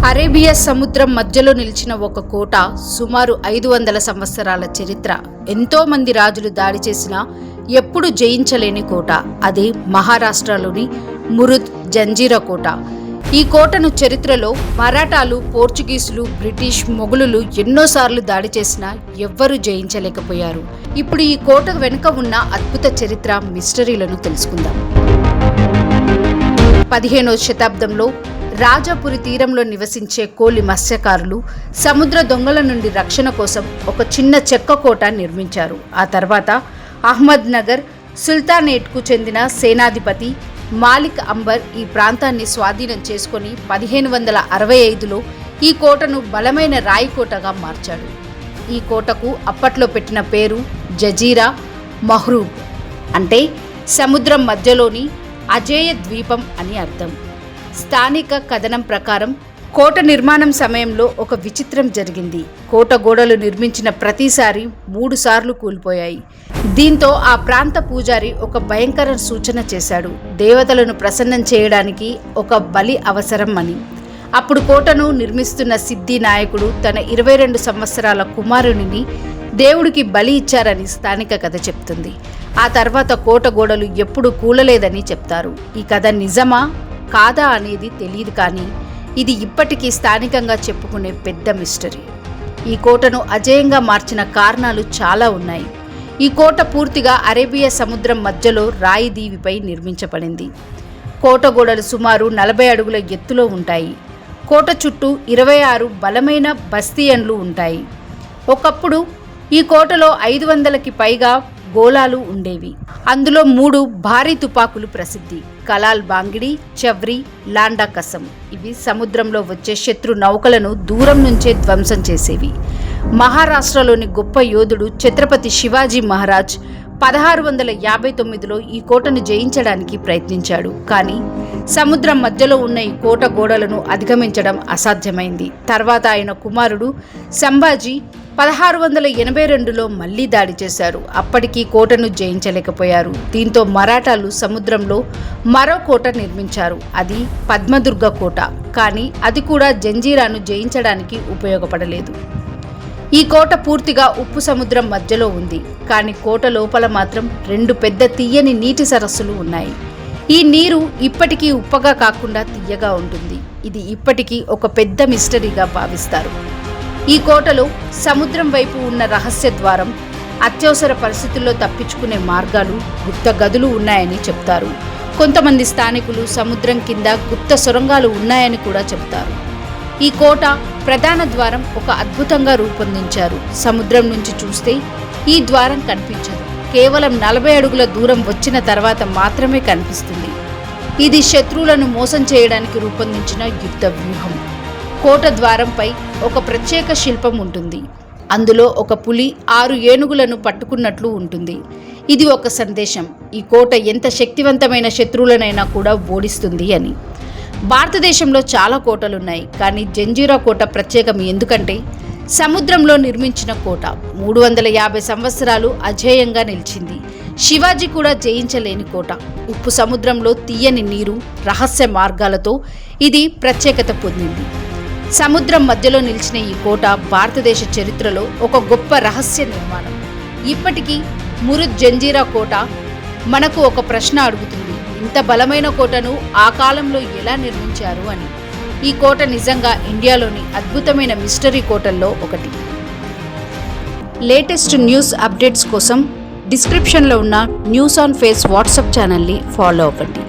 Arabia సముద్రం మధ్యలో నిలిచిన ఒక కోట, సుమారు 500 సంవత్సరాల చరిత్ర. ఎంతో మంది రాజులు దాడి చేసినా ఎప్పుడు జయించలేని కోట. అది మహారాష్ట్రలోని మురుద్ జంజీరా కోట. ఈ కోటను చరిత్రలో మరాఠాలు, పోర్చుగీసులు, బ్రిటిష్, మొఘలులు ఎన్నోసార్లు దాడి చేసినా ఎవ్వరూ జయించలేకపోయారు. ఇప్పుడు ఈ కోట వెనుక ఉన్న అద్భుత చరిత్ర, మిస్టరీలను తెలుసుకుందాం. 15వ శతాబ్దంలో రాజాపురి తీరంలో నివసించే కోలి మత్స్యకారులు సముద్ర దొంగల నుండి రక్షణ కోసం ఒక చిన్న చెక్క కోట నిర్మించారు. ఆ తర్వాత అహ్మద్ నగర్ సుల్తానేట్కు చెందిన సేనాధిపతి మాలిక్ అంబర్ ఈ ప్రాంతాన్ని స్వాధీనం చేసుకొని 1565లో ఈ కోటను బలమైన రాయి కోటగా మార్చాడు. ఈ కోటకు అప్పట్లో పెట్టిన పేరు జజీరా మహ్రూబ్, అంటే సముద్రం మధ్యలోని అజేయ ద్వీపం అని అర్థం. స్థానిక కథనం ప్రకారం కోట నిర్మాణం సమయంలో ఒక విచిత్రం జరిగింది. కోట గోడలు నిర్మించిన ప్రతిసారి 3 సార్లు కూలిపోయాయి. దీంతో ఆ ప్రాంత పూజారి ఒక భయంకర సూచన చేశాడు. దేవతలను ప్రసన్నం చేయడానికి ఒక బలి అవసరం అని. అప్పుడు కోటను నిర్మిస్తున్న సిద్ధి నాయకుడు తన 22 సంవత్సరాల కుమారునిని దేవుడికి బలి ఇచ్చారని స్థానిక కథ చెప్తుంది. ఆ తర్వాత కోట గోడలు ఎప్పుడు కూలలేదని చెప్తారు. ఈ కథ నిజమా కాదా అనేది తెలియదు, కానీ ఇది ఇప్పటికీ స్థానికంగా చెప్పుకునే పెద్ద మిస్టరీ. ఈ కోటను అజేయంగా మార్చిన కారణాలు చాలా ఉన్నాయి. ఈ కోట పూర్తిగా అరేబియా సముద్రం మధ్యలో రాయి దీవిపై నిర్మించబడింది. కోట గోడలు సుమారు 40 అడుగుల ఎత్తులో ఉంటాయి. కోట చుట్టూ 26 బలమైన బస్తీయన్లు ఉంటాయి. ఒకప్పుడు ఈ కోటలో 500కి పైగా గోళాలు ఉండేవి. అందులో 3 భారీ తుపాకులు ప్రసిద్ధి: కలాల్ బాంగిడి, చవ్రి, లాండా కసం. ఇవి సముద్రంలో వచ్చే శత్రు నౌకలను దూరం నుంచే ధ్వంసం చేసేవి. మహారాష్ట్రలోని గొప్ప యోధుడు ఛత్రపతి శివాజీ మహారాజ్ 1659లో ఈ కోటను జయించడానికి ప్రయత్నించాడు. కానీ సముద్రం మధ్యలో ఉన్న ఈ కోట గోడలను అధిగమించడం అసాధ్యమైంది. తర్వాత ఆయన కుమారుడు సంభాజీ 1682లో మళ్లీ దాడి చేశారు. అప్పటికీ కోటను జయించలేకపోయారు. దీంతో మరాఠాలు సముద్రంలో మరో కోట నిర్మించారు. అది పద్మదుర్గ కోట. కానీ అది కూడా జంజీరాను జయించడానికి ఉపయోగపడలేదు. ఈ కోట పూర్తిగా ఉప్పు సముద్రం మధ్యలో ఉంది. కానీ కోట లోపల మాత్రం 2 పెద్ద తీయని నీటి సరస్సులు ఉన్నాయి. ఈ నీరు ఇప్పటికీ ఉప్పగా కాకుండా తీయగా ఉంటుంది. ఇది ఇప్పటికీ ఒక పెద్ద మిస్టరీగా భావిస్తారు. ఈ కోటలో సముద్రం వైపు ఉన్న రహస్య ద్వారం, అత్యవసర పరిస్థితుల్లో తప్పించుకునే మార్గాలు, గుప్త గదులు ఉన్నాయని చెప్తారు. కొంతమంది స్థానికులు సముద్రం కింద గుప్త సొరంగాలు ఉన్నాయని కూడా చెప్తారు. ఈ కోట ప్రధాన ద్వారం ఒక అద్భుతంగా రూపొందించారు. సముద్రం నుంచి చూస్తే ఈ ద్వారం కనిపించదు. కేవలం 40 అడుగుల దూరం వచ్చిన తర్వాత మాత్రమే కనిపిస్తుంది. ఇది శత్రువులను మోసం చేయడానికి రూపొందించిన యుద్ధ వ్యూహం. కోట ద్వారంపై ఒక ప్రత్యేక శిల్పం ఉంటుంది. అందులో ఒక పులి 6 ఏనుగులను పట్టుకున్నట్లు ఉంటుంది. ఇది ఒక సందేశం: ఈ కోట ఎంత శక్తివంతమైన శత్రువులనైనా కూడా ఓడిస్తుంది అని. భారతదేశంలో చాలా కోటలున్నాయి, కానీ జంజీరా కోట ప్రత్యేకం. ఎందుకంటే సముద్రంలో నిర్మించిన కోట 350 సంవత్సరాలు అజేయంగా నిలిచింది. శివాజీ కూడా జయించలేని కోట. ఉప్పు సముద్రంలో తీయని నీరు, రహస్య మార్గాలతో ఇది ప్రత్యేకత పొందింది. సముద్రం మధ్యలో నిలిచిన ఈ కోట భారతదేశ చరిత్రలో ఒక గొప్ప రహస్య నిర్మాణం. ఇప్పటికీ మురుద్ జంజీరా కోట మనకు ఒక ప్రశ్న అడుగుతుంది: ఇంత బలమైన కోటను ఆ కాలంలో ఎలా నిర్మించారు అని. ఈ కోట నిజంగా ఇండియాలోని అద్భుతమైన మిస్టరీ కోటల్లో ఒకటి. లేటెస్ట్ న్యూస్ అప్డేట్స్ కోసం డిస్క్రిప్షన్లో ఉన్న న్యూస్ ఆన్ ఫేస్ వాట్సాప్ ఛానల్ని ఫాలో అవ్వండి.